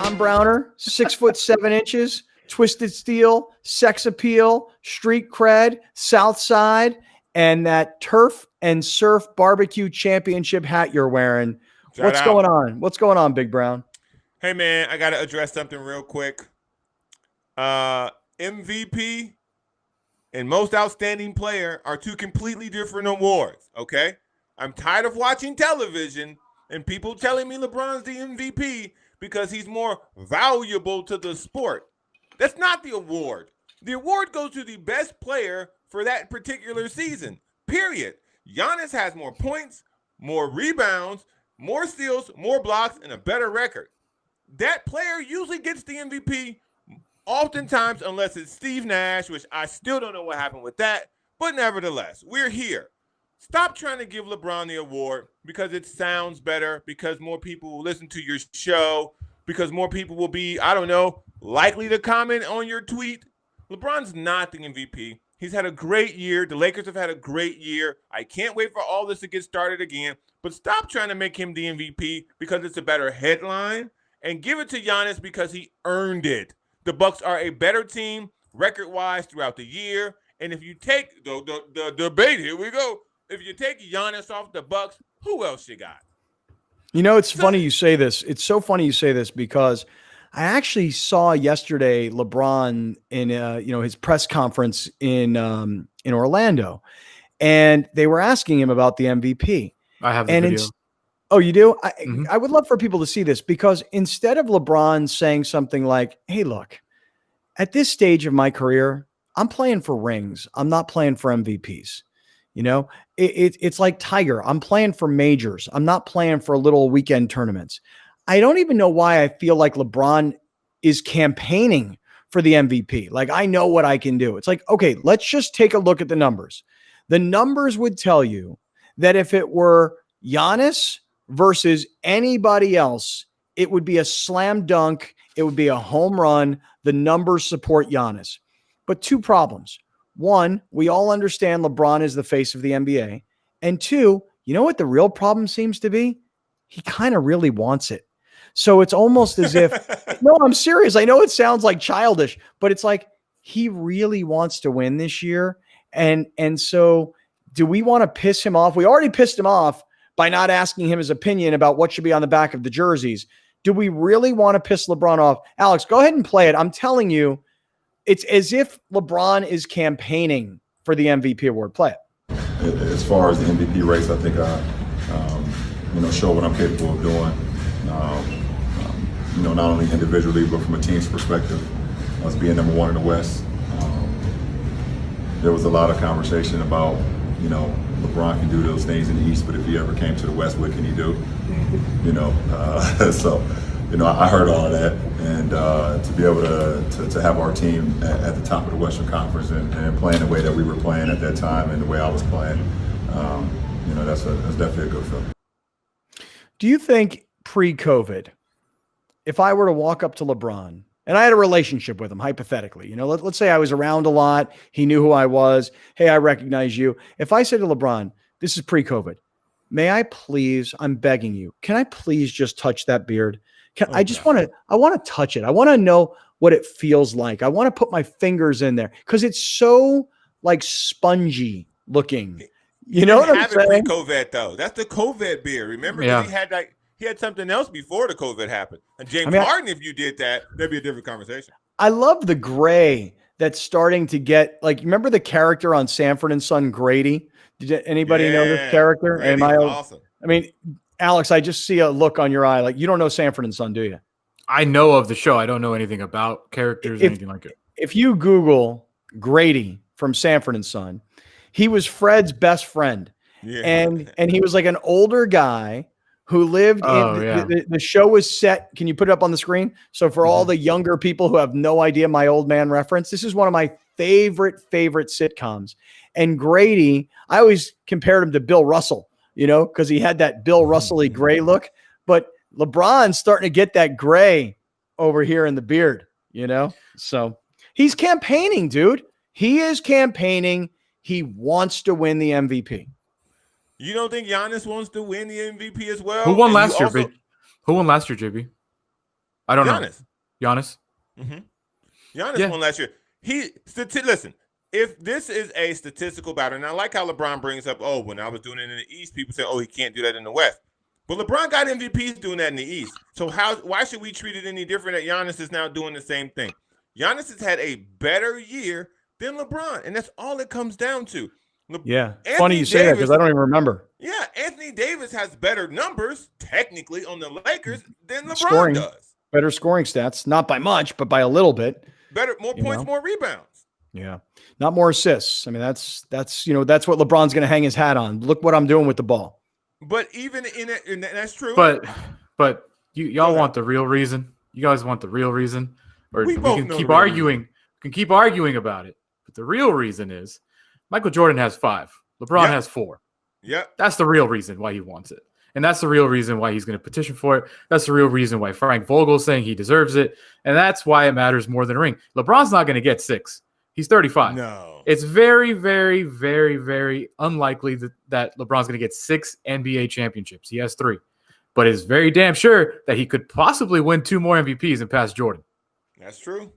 John Browner, 6'7", twisted steel, sex appeal, street cred, South Side, and that turf and surf barbecue championship hat you're wearing. What's going on? What's going on, Big Brown? Hey, man, I got to address something real quick. MVP and most outstanding player are two completely different awards, okay? I'm tired of watching television and people telling me LeBron's the MVP because he's more valuable to the sport. That's not the award. The award goes to the best player for that particular season, period. Giannis has more points, more rebounds, more steals, more blocks, and a better record. That player usually gets the MVP oftentimes, unless it's Steve Nash, which I still don't know what happened with that. But nevertheless, we're here. Stop trying to give LeBron the award because it sounds better, because more people will listen to your show, because more people will be, I don't know, likely to comment on your tweet. LeBron's not the MVP. He's had a great year. The Lakers have had a great year. I can't wait for all this to get started again. But stop trying to make him the MVP because it's a better headline, and give it to Giannis because he earned it. The Bucks are a better team record-wise throughout the year. And if you take the debate, here we go. If you take Giannis off the Bucks, who else you got? You know, it's funny you say this. It's so funny you say this because I actually saw yesterday LeBron in his press conference in Orlando, and they were asking him about the MVP. I have the video. Oh, you do? I would love for people to see this because instead of LeBron saying something like, hey, look, at this stage of my career, I'm playing for rings. I'm not playing for MVPs. You know, it's like Tiger. I'm playing for majors. I'm not playing for little weekend tournaments. I don't even know why I feel like LeBron is campaigning for the MVP. Like, I know what I can do. It's like, okay, let's just take a look at the numbers. The numbers would tell you that if it were Giannis versus anybody else, it would be a slam dunk. It would be a home run. The numbers support Giannis. But two problems. One, we all understand LeBron is the face of the NBA. And two, you know what the real problem seems to be? He kind of really wants it. So it's almost as if, no, I'm serious. I know it sounds like childish, but it's like he really wants to win this year. And so do we want to piss him off? We already pissed him off by not asking him his opinion about what should be on the back of the jerseys. Do we really want to piss LeBron off? Alex, go ahead and play it. I'm telling you, it's as if LeBron is campaigning for the MVP award. Play it. As far as the MVP race, I think I, show what I'm capable of doing. Not only individually, but from a team's perspective, us being number one in the West. There was a lot of conversation about, LeBron can do those things in the East, but if he ever came to the West, what can he do? I heard all of that, and to be able to have our team at the top of the Western Conference and playing the way that we were playing at that time and the way I was playing, that's definitely a good feeling. Do you think pre-COVID, if I were to walk up to LeBron and I had a relationship with him, hypothetically, let's say I was around a lot, he knew who I was, hey, I recognize you. If I said to LeBron, this is pre-COVID, may I please, I'm begging you, can I please just touch that beard? I want to touch it. I want to know what it feels like. I want to put my fingers in there because it's so like spongy looking. You know what I'm saying? Pre-COVID though, that's the COVID beard. Remember, he had something else before the COVID happened. And James Harden, if you did that, that'd be a different conversation. I love the gray that's starting to get like. Remember the character on Sanford and Son, Grady? Did anybody know this character? Am I awesome? I mean, Alex, I just see a look on your eye. Like, you don't know Sanford and Son, do you? I know of the show. I don't know anything about characters or anything like it. If you Google Grady from Sanford and Son, he was Fred's best friend. Yeah. And he was like an older guy who lived the show was set. Can you put it up on the screen? So for all the younger people who have no idea my old man reference, this is one of my favorite sitcoms. And Grady, I always compared him to Bill Russell. Because he had that Bill Russell-y gray look. But LeBron's starting to get that gray over here in the beard, So he's campaigning, dude. He is campaigning. He wants to win the MVP. You don't think Giannis wants to win the MVP as well? Who won last year, JB? I don't Giannis. know. Giannis? Giannis won last year. Listen, if this is a statistical battle, and I like how LeBron brings up, when I was doing it in the East, people say, he can't do that in the West. But LeBron got MVPs doing that in the East. So why should we treat it any different that Giannis is now doing the same thing? Giannis has had a better year than LeBron, and that's all it comes down to. Funny you say that because I don't even remember. Yeah, Anthony Davis has better numbers, technically, on the Lakers than LeBron does. Better scoring stats, not by much, but by a little bit. More points, more rebounds. Yeah, not more assists. I mean, that's what LeBron's going to hang his hat on. Look what I'm doing with the ball. But even in it, and that's true. But y'all want the real reason. You guys want the real reason, or we can keep arguing. We can keep arguing about it. But the real reason is Michael Jordan has 5. LeBron has 4. Yep. That's the real reason why he wants it. And that's the real reason why he's going to petition for it. That's the real reason why Frank Vogel's saying he deserves it. And that's why it matters more than a ring. LeBron's not going to get 6. He's 35. No. It's very, very, very, very unlikely that LeBron's going to get 6 NBA championships. He has 3. But it's very damn sure that he could possibly win 2 more MVPs and pass Jordan. That's true.